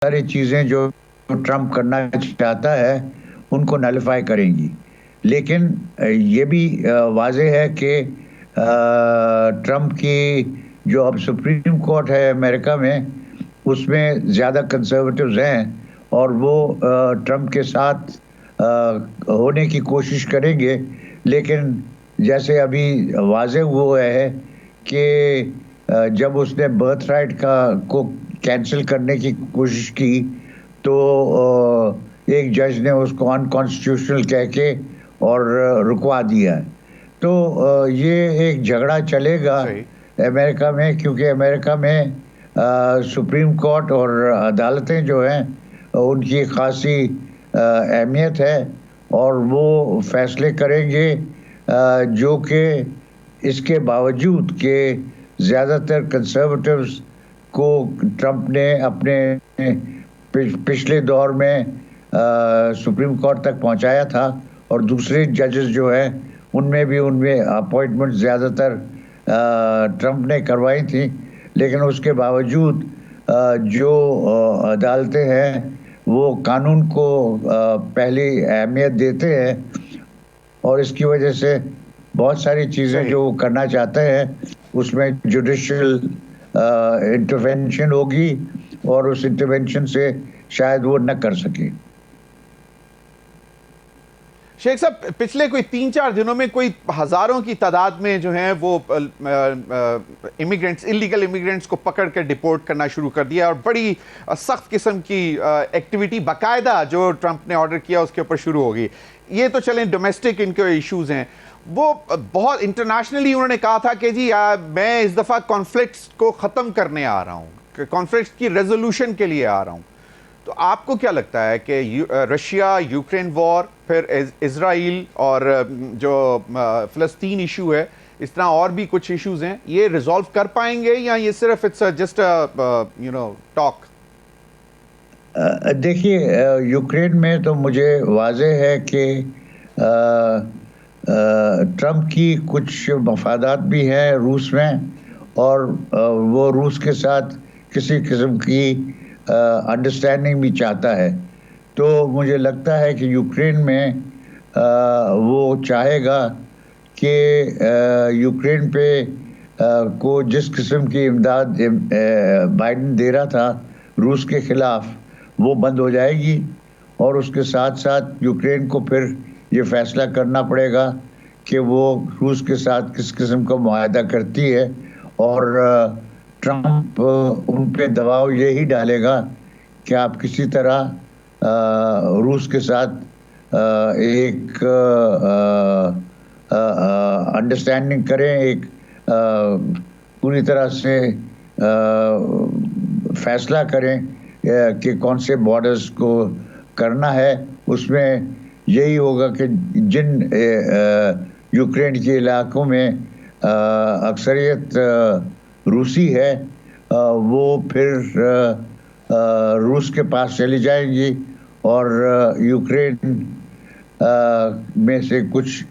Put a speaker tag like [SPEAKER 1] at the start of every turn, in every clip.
[SPEAKER 1] ساری چیزیں جو ٹرمپ کرنا چاہتا ہے ان کو نلیفائی کریں گی. لیکن یہ بھی واضح ہے کہ ٹرمپ کی جو اب سپریم کورٹ ہے امریکہ میں اس میں زیادہ کنزرویٹوز ہیں اور وہ ٹرمپ کے ساتھ ہونے کی کوشش کریں گے. لیکن جیسے ابھی واضح ہوا ہے کہ جب اس نے برتھ رائٹ کو کینسل کرنے کی کوشش کی تو ایک جج نے اس کو انکانسٹیٹیوشنل کہہ کے اور رکوا دیا. تو یہ ایک جھگڑا چلے گا امریکہ میں، کیونکہ امریکہ میں سپریم کورٹ اور عدالتیں جو ہیں ان کی خاصی اہمیت ہے اور وہ فیصلے کریں گے جو کہ اس کے باوجود کہ زیادہ تر کنزرویٹوز کو ٹرمپ نے اپنے پچھلے دور میں سپریم کورٹ تک پہنچایا تھا اور دوسرے ججز جو ہیں ان میں اپوائنٹمنٹ زیادہ تر ٹرمپ نے کروائی تھیں. لیکن اس کے باوجود جو عدالتیں ہیں وہ قانون کو پہلی اہمیت دیتے ہیں اور اس کی وجہ سے بہت ساری چیزیں جو وہ کرنا چاہتے ہیں اس میں جوڈیشل انٹرونشن ہوگی اور اس انٹرونشن سے شاید وہ نہ کر سکے.
[SPEAKER 2] شیخ صاحب پچھلے کوئی 3-4 دنوں میں کوئی ہزاروں کی تعداد میں جو ہیں وہ امیگرینٹس انلیگل امیگرینٹس کو پکڑ کے ڈپورٹ کرنا شروع کر دیا اور بڑی سخت قسم کی ایکٹیویٹی باقاعدہ جو ٹرمپ نے آرڈر کیا اس کے اوپر شروع ہوگی. یہ تو چلیں ڈومیسٹک ان کے ایشوز ہیں، وہ بہت انٹرنیشنلی انہوں نے کہا تھا کہ جی میں اس دفعہ کانفلکٹس کو ختم کرنے آ رہا ہوں، کانفلکٹس کی ریزولوشن کے لیے آ رہا ہوں. تو آپ کو کیا لگتا ہے کہ رشیا یوکرین وار، پھر اسرائیل اور جو فلسطین ایشو ہے، اس طرح اور بھی کچھ ایشوز ہیں، یہ ریزولو کر پائیں گے یا یہ صرف اٹس جسٹ ٹاک؟
[SPEAKER 1] دیکھیے یوکرین میں تو مجھے واضح ہے کہ ٹرمپ کی کچھ مفادات بھی ہیں روس میں اور وہ روس کے ساتھ کسی قسم کی انڈرسٹینڈنگ بھی چاہتا ہے. تو مجھے لگتا ہے کہ یوکرین میں وہ چاہے گا کہ یوکرین پہ کو جس قسم کی امداد بائیڈن دے رہا تھا روس کے خلاف وہ بند ہو جائے گی اور اس کے ساتھ ساتھ یوکرین کو پھر یہ فیصلہ کرنا پڑے گا کہ وہ روس کے ساتھ کس قسم کا معاہدہ کرتی ہے. اور ٹرمپ ان پہ دباؤ یہی ڈالے گا کہ آپ کسی طرح روس کے ساتھ ایک انڈرسٹینڈنگ کریں، ایک پوری طرح سے فیصلہ کریں کہ کون سے بارڈرز کو کرنا ہے. اس میں یہی ہوگا کہ جن یوکرین کے علاقوں میں اکثریت روسی ہے وہ پھر روس کے پاس چلی جائیں گی اور یوکرین میں سے کچھ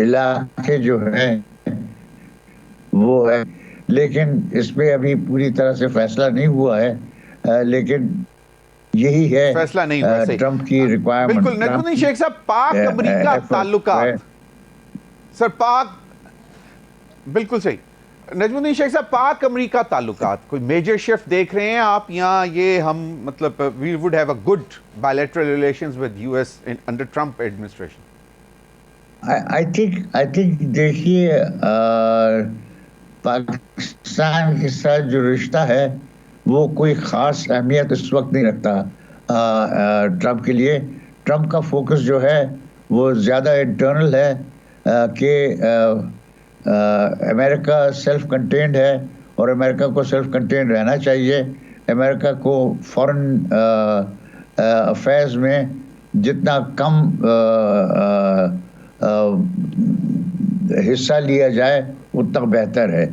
[SPEAKER 1] علاقے جو ہیں وہ ہے. لیکن اس پہ ابھی پوری طرح سے فیصلہ نہیں ہوا ہے، لیکن یہی ہے
[SPEAKER 2] فیصلہ نہیں ہوا.
[SPEAKER 1] ٹرمپ کی ریکوائرمنٹ.
[SPEAKER 2] بالکل. نجم الدین شیخ صاحب پاک امریکہ تعلقات، سر پاک بالکل صحیح. نجم الدین شیخ صاحب پاک امریکہ تعلقات کوئی میجر شفٹ دیکھ رہے ہیں آپ، یہاں یہ ہم مطلب we would have a good bilateral relations with US under Trump administration؟
[SPEAKER 1] I think دیکھیے پاکستان کے ساتھ جو رشتہ ہے وہ کوئی خاص اہمیت اس وقت نہیں رکھتا ٹرمپ کے لیے. ٹرمپ کا فوکس جو ہے وہ زیادہ انٹرنل ہے کہ امریکہ سیلف کنٹینڈ ہے اور امریکہ کو سیلف کنٹینڈ رہنا چاہیے. امریکہ کو فورن افیئرز میں جتنا کم حصہ لیا جائے اتنا بہتر ہے.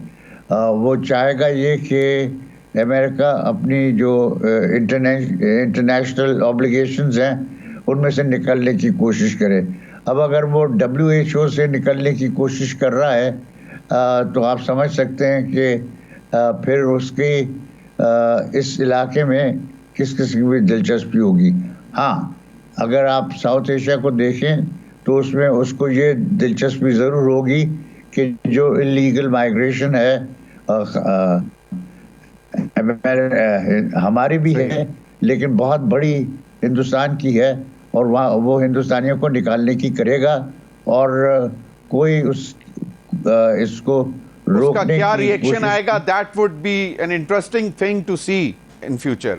[SPEAKER 1] وہ چاہے گا یہ کہ امریکہ اپنی جو انٹرنیشنل آبلیگیشنز ہیں ان میں سے نکلنے کی کوشش کرے. اب اگر وہ WHO سے نکلنے کی کوشش کر رہا ہے تو آپ سمجھ سکتے ہیں کہ پھر اس کی اس علاقے میں کس قسم کی دلچسپی ہوگی. ہاں اگر آپ ساؤتھ ایشیا کو دیکھیں تو اس میں اس کو یہ دلچسپی ضرور ہوگی کہ جو انلیگل مائیگریشن ہے ہماری بھی ہے لیکن بہت بڑی ہندوستان کی ہے, اور وہاں وہ ہندوستانیوں کو نکالنے کی کرے گا, اور کوئی اس کو
[SPEAKER 2] اس کا
[SPEAKER 1] روکنے
[SPEAKER 2] کیا
[SPEAKER 1] کی
[SPEAKER 2] ریئیکشن
[SPEAKER 1] کوشش.
[SPEAKER 2] آئے گا, that would be an interesting thing to see in future.